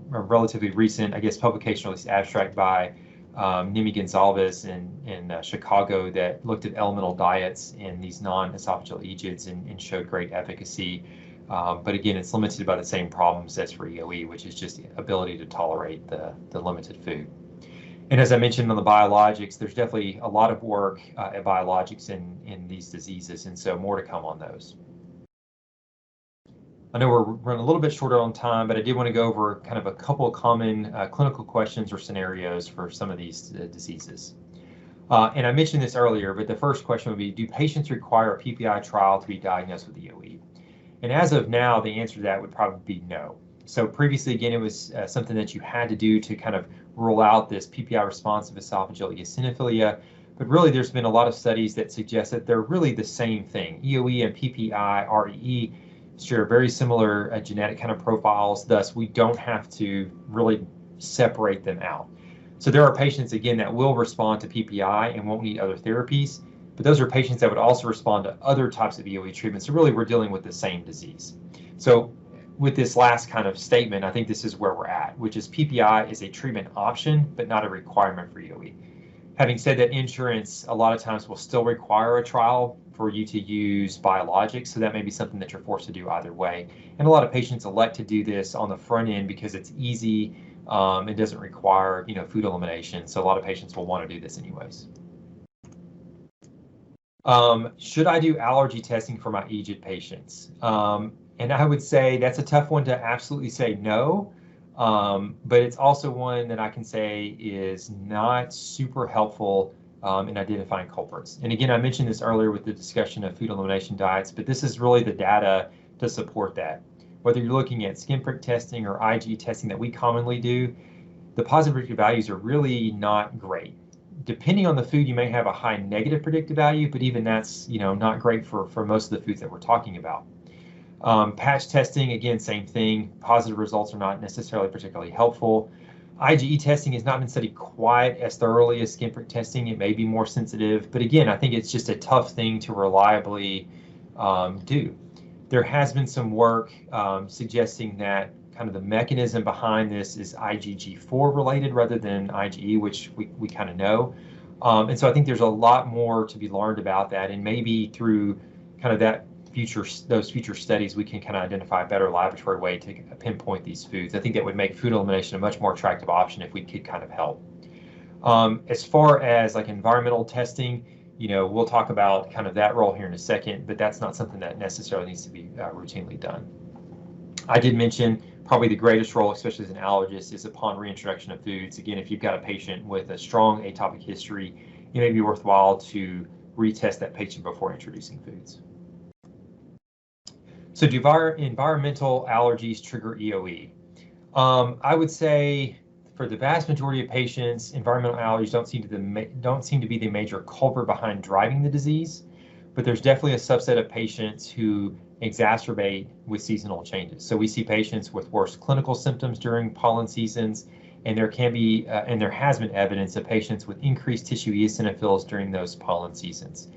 relatively recent, I guess, publication, or at least abstract by Nimi Gonzalez in Chicago that looked at elemental diets in these non-esophageal EGIDs and showed great efficacy. But again, it's limited by the same problems as for EOE, which is just the ability to tolerate the limited food. And as I mentioned on the biologics, there's definitely a lot of work at biologics in these diseases, and so more to come on those. I know we're running a little bit shorter on time, but I did want to go over kind of a couple of common clinical questions or scenarios for some of these diseases. And I mentioned this earlier, but the first question would be, do patients require a PPI trial to be diagnosed with EOE? And as of now, the answer to that would probably be no. So previously, again, it was something that you had to do to kind of rule out this PPI responsive esophageal eosinophilia. But really, there's been a lot of studies that suggest that they're really the same thing. EOE and PPI, REE, share very similar genetic kind of profiles. Thus, we don't have to really separate them out. So there are patients, again, that will respond to PPI and won't need other therapies. But those are patients that would also respond to other types of EOE treatments. So really, we're dealing with the same disease. So with this last kind of statement, I think this is where we're at, which is PPI is a treatment option, but not a requirement for EOE. Having said that, insurance a lot of times will still require a trial for you to use biologics, so that may be something that you're forced to do either way. And a lot of patients elect to do this on the front end because it's easy. It doesn't require, food elimination, so a lot of patients will want to do this anyways. Should I do allergy testing for my EGID patients? And I would say that's a tough one to absolutely say no, but it's also one that I can say is not super helpful in identifying culprits. And again, I mentioned this earlier with the discussion of food elimination diets, but this is really the data to support that. Whether you're looking at skin prick testing or IgE testing that we commonly do, the positive predictive values are really not great. Depending on the food, you may have a high negative predictive value, but even that's not great for most of the foods that we're talking about. Patch testing, again, same thing. Positive results are not necessarily particularly helpful. IgE testing has not been studied quite as thoroughly as skin prick testing. It may be more sensitive, but again, I think it's just a tough thing to reliably do. There has been some work suggesting that kind of the mechanism behind this is IgG4 related rather than IgE, which we kind of know. And so I think there's a lot more to be learned about that, and maybe through kind of those future studies, we can kind of identify a better laboratory way to pinpoint these foods. I think that would make food elimination a much more attractive option if we could kind of help. As far as like environmental testing, we'll talk about kind of that role here in a second, but that's not something that necessarily needs to be routinely done. I did mention probably the greatest role, especially as an allergist, is upon reintroduction of foods. Again, if you've got a patient with a strong atopic history, it may be worthwhile to retest that patient before introducing foods. So do environmental allergies trigger EOE? I would say for the vast majority of patients, environmental allergies don't seem to be the major culprit behind driving the disease, but there's definitely a subset of patients who exacerbate with seasonal changes. So we see patients with worse clinical symptoms during pollen seasons, and there can be, and there has been evidence of patients with increased tissue eosinophils during those pollen seasons.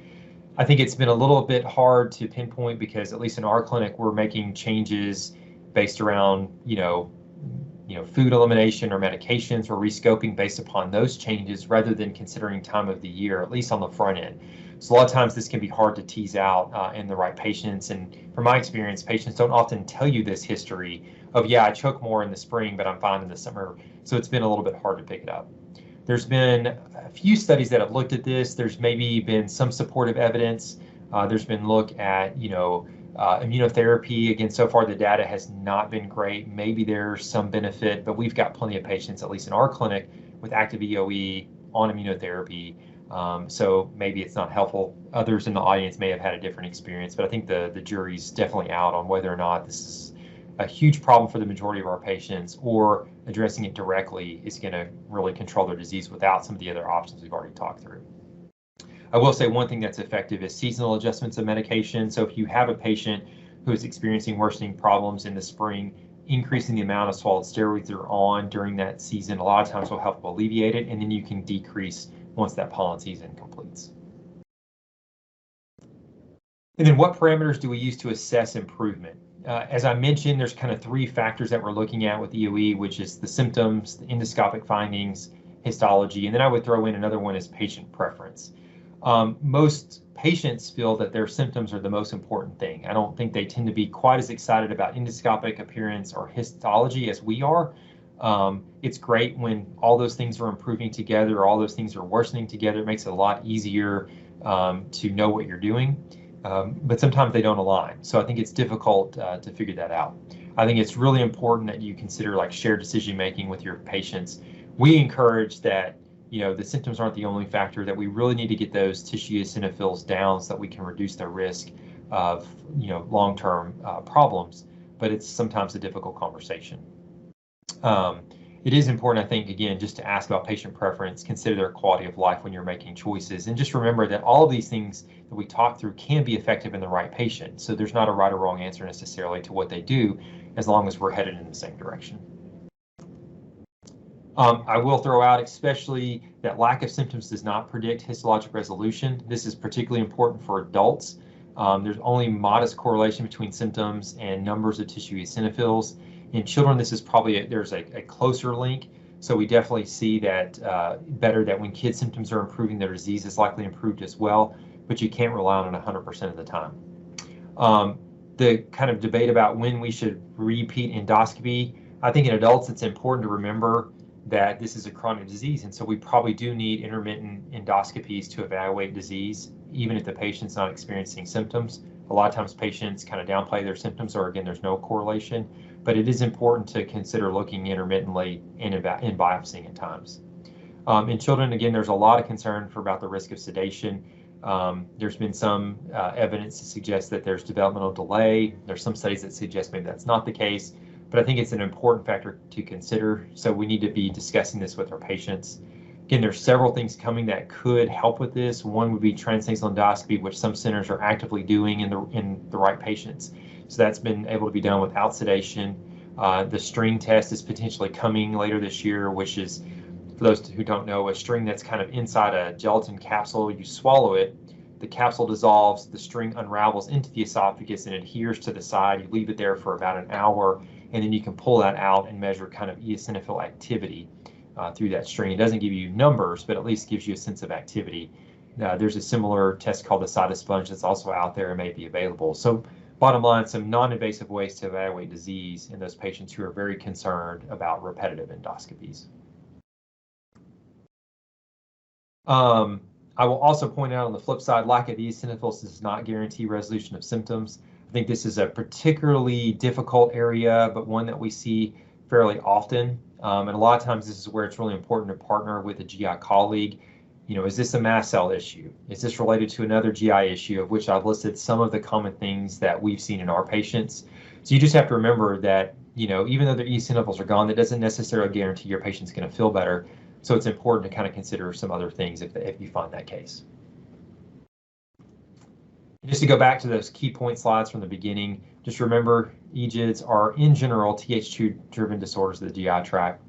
I think it's been a little bit hard to pinpoint because at least in our clinic, we're making changes based around, food elimination or medications or rescoping based upon those changes rather than considering time of the year, at least on the front end. So a lot of times this can be hard to tease out in the right patients. And from my experience, patients don't often tell you this history of, yeah, I choke more in the spring, but I'm fine in the summer. So it's been a little bit hard to pick it up. There's been a few studies that have looked at this. There's maybe been some supportive evidence. There's been look at, immunotherapy. Again, so far the data has not been great. Maybe there's some benefit, but we've got plenty of patients, at least in our clinic, with active EOE on immunotherapy. So maybe it's not helpful. Others in the audience may have had a different experience, but I think the jury's definitely out on whether or not this is a huge problem for the majority of our patients, or addressing it directly is going to really control their disease without some of the other options we've already talked through. I will say one thing that's effective is seasonal adjustments of medication. So if you have a patient who is experiencing worsening problems in the spring, increasing the amount of swallowed steroids they're on during that season a lot of times will help alleviate it, and then you can decrease once that pollen season completes. And then what parameters do we use to assess improvement? As I mentioned, there's kind of three factors that we're looking at with EOE, which is the symptoms, the endoscopic findings, histology, and then I would throw in another one is patient preference. Most patients feel that their symptoms are the most important thing. I don't think they tend to be quite as excited about endoscopic appearance or histology as we are. It's great when all those things are improving together, or all those things are worsening together. It makes it a lot easier to know what you're doing, but sometimes they don't align. So I think it's difficult to figure that out. I think it's really important that you consider like shared decision making with your patients. We encourage that the symptoms aren't the only factor, that we really need to get those tissue eosinophils down so that we can reduce the risk of long-term problems, but it's sometimes a difficult conversation. It is important, I think, again, just to ask about patient preference, consider their quality of life when you're making choices, and just remember that all of these things that we talk through can be effective in the right patient. So there's not a right or wrong answer necessarily to what they do, as long as we're headed in the same direction. I will throw out especially that lack of symptoms does not predict histologic resolution. This is particularly important for adults. There's only modest correlation between symptoms and numbers of tissue eosinophils. In children, this is probably there's a closer link. So we definitely see that better that when kids' symptoms are improving, their disease is likely improved as well, but you can't rely on it 100% of the time. The kind of debate about when we should repeat endoscopy, I think in adults it's important to remember that this is a chronic disease, and so we probably do need intermittent endoscopies to evaluate disease, even if the patient's not experiencing symptoms. A lot of times patients kind of downplay their symptoms, or again, there's no correlation, but it is important to consider looking intermittently and biopsying at times. In children, again, there's a lot of concern about the risk of sedation. There's been some evidence to suggest that there's developmental delay. There's some studies that suggest maybe that's not the case, but I think it's an important factor to consider. So we need to be discussing this with our patients. Again, there's several things coming that could help with this. One would be transnasal endoscopy, which some centers are actively doing in the right patients. So that's been able to be done without sedation. The string test is potentially coming later this year, which is, for those who don't know, a string that's kind of inside a gelatin capsule. You swallow it, the capsule dissolves, the string unravels into the esophagus and adheres to the side. You leave it there for about an hour, and then you can pull that out and measure kind of eosinophil activity through that string. It doesn't give you numbers, but at least gives you a sense of activity. There's a similar test called the Cytosponge that's also out there and may be available. So bottom line, some non-invasive ways to evaluate disease in those patients who are very concerned about repetitive endoscopies. I will also point out on the flip side, lack of eosinophils does not guarantee resolution of symptoms. I think this is a particularly difficult area, but one that we see fairly often. And a lot of times this is where it's really important to partner with a GI colleague. Is this a mast cell issue? Is this related to another GI issue, of which I've listed some of the common things that we've seen in our patients? So you just have to remember that, even though the eosinophils are gone, that doesn't necessarily guarantee your patient's going to feel better. So it's important to kind of consider some other things if you find that case. Just to go back to those key point slides from the beginning, just remember EGIDs are in general Th2-driven disorders of the GI tract.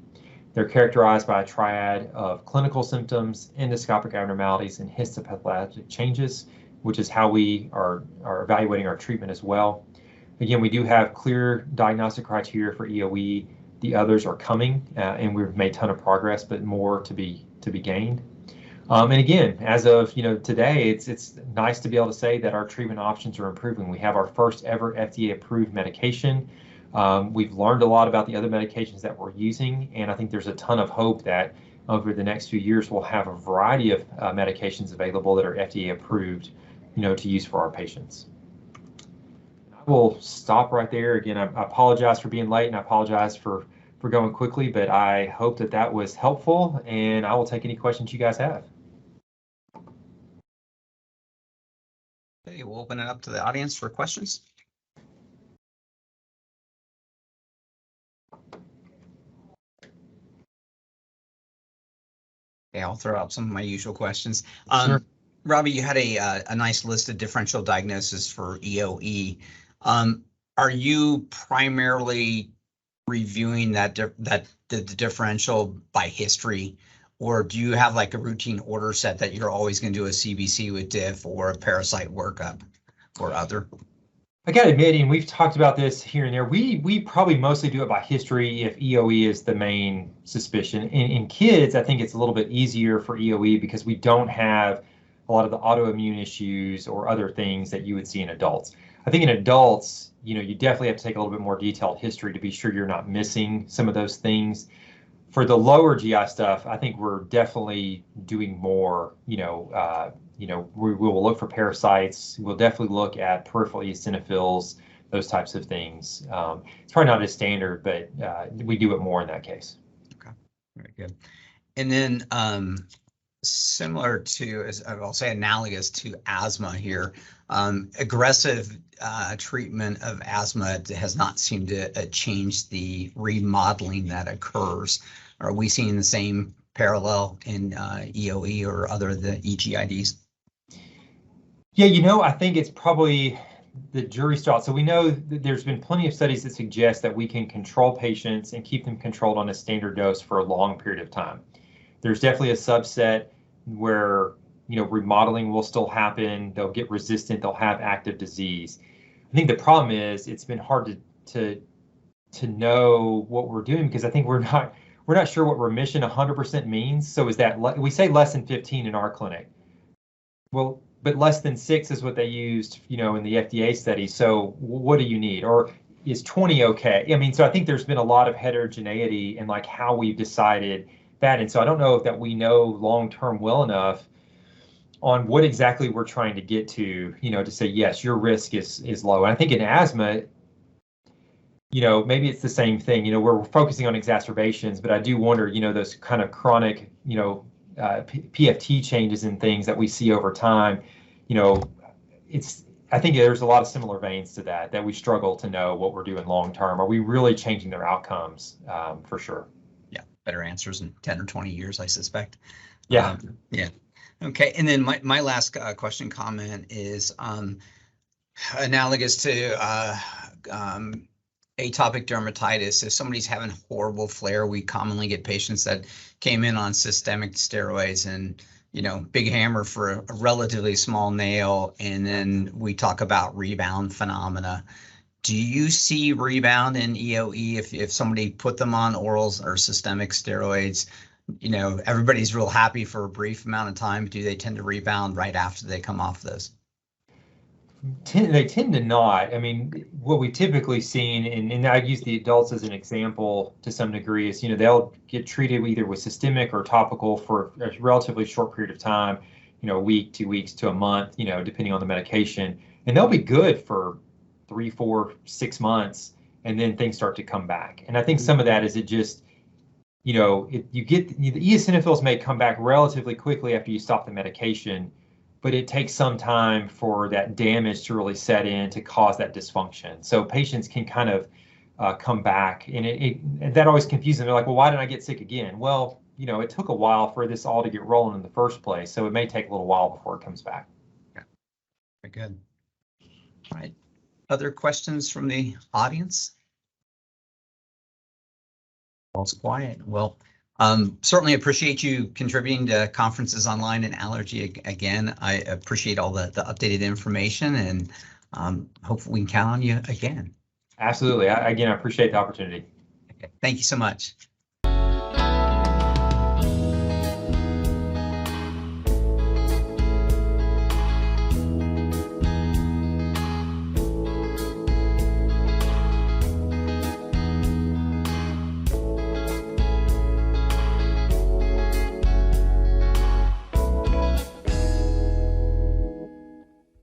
They're characterized by a triad of clinical symptoms, endoscopic abnormalities, and histopathologic changes, which is how we are evaluating our treatment as well. Again, we do have clear diagnostic criteria for EOE. The others are coming, and we've made a ton of progress, but more to be gained. And again, as of today, it's nice to be able to say that our treatment options are improving. We have our first ever FDA-approved medication. We've learned a lot about the other medications that we're using, and I think there's a ton of hope that over the next few years, we'll have a variety of medications available that are FDA approved, to use for our patients. I will stop right there. Again, I apologize for being late, and I apologize for going quickly, but I hope that was helpful, and I will take any questions you guys have. Okay, we'll open it up to the audience for questions. Okay, I'll throw out some of my usual questions. Sure. Robbie, you had a nice list of differential diagnosis for EOE. Are you primarily reviewing the differential by history, or do you have like a routine order set that you're always going to do a CBC with diff or a parasite workup or other? I got to admit, and we've talked about this here and there, we probably mostly do it by history if EOE is the main suspicion. In kids, I think it's a little bit easier for EOE because we don't have a lot of the autoimmune issues or other things that you would see in adults. I think in adults, you definitely have to take a little bit more detailed history to be sure you're not missing some of those things. For the lower GI stuff, I think we're definitely doing more, we will look for parasites. We'll definitely look at peripheral eosinophils, those types of things. It's probably not as standard, but we do it more in that case. Okay, very good. And then similar to, as I'll say, analogous to asthma here, aggressive treatment of asthma has not seemed to change the remodeling that occurs. Are we seeing the same parallel in EOE or other of the EGIDs? Yeah, I think it's probably the jury's still out. So we know that there's been plenty of studies that suggest that we can control patients and keep them controlled on a standard dose for a long period of time. There's definitely a subset where, remodeling will still happen. They'll get resistant. They'll have active disease. I think the problem is it's been hard to know what we're doing because I think we're not sure what remission 100% means. So is that, we say less than 15 in our clinic. Well, but less than 6 is what they used, in the FDA study. So what do you need? Or is 20 okay? I mean, so I think there's been a lot of heterogeneity in like how we've decided that. And so I don't know if that we know long-term well enough on what exactly we're trying to get to, to say, yes, your risk is low. And I think in asthma, maybe it's the same thing. We're focusing on exacerbations, but I do wonder, those kind of chronic, PFT changes and things that we see over time, I think there's a lot of similar veins to that we struggle to know what we're doing long term. Are we really changing their outcomes? For sure. Yeah, better answers in 10 or 20 years, I suspect. Yeah. Yeah. Okay, and then my last question comment is analogous to atopic dermatitis. If somebody's having horrible flare, we commonly get patients that came in on systemic steroids and, big hammer for a relatively small nail. And then we talk about rebound phenomena. Do you see rebound in EOE if somebody put them on orals or systemic steroids? Everybody's real happy for a brief amount of time. Do they tend to rebound right after they come off those? They tend to not. I mean, what we've typically seen, and I use the adults as an example to some degree, is, they'll get treated either with systemic or topical for a relatively short period of time, a week, 2 weeks to a month, depending on the medication. And they'll be good for 3, 4, 6 months, and then things start to come back. And I think some of that is it just, you get the eosinophils may come back relatively quickly after you stop the medication, but it takes some time for that damage to really set in to cause that dysfunction. So patients can kind of come back, and that always confuses them. They're like, well, why didn't I get sick again? Well, it took a while for this all to get rolling in the first place, so it may take a little while before it comes back. Yeah. Very good. All right. Other questions from the audience? All's quiet. Well, certainly appreciate you contributing to Conferences Online and Allergy again. I appreciate all the updated information, and hopefully we can count on you again. Absolutely. I appreciate the opportunity. Okay. Thank you so much.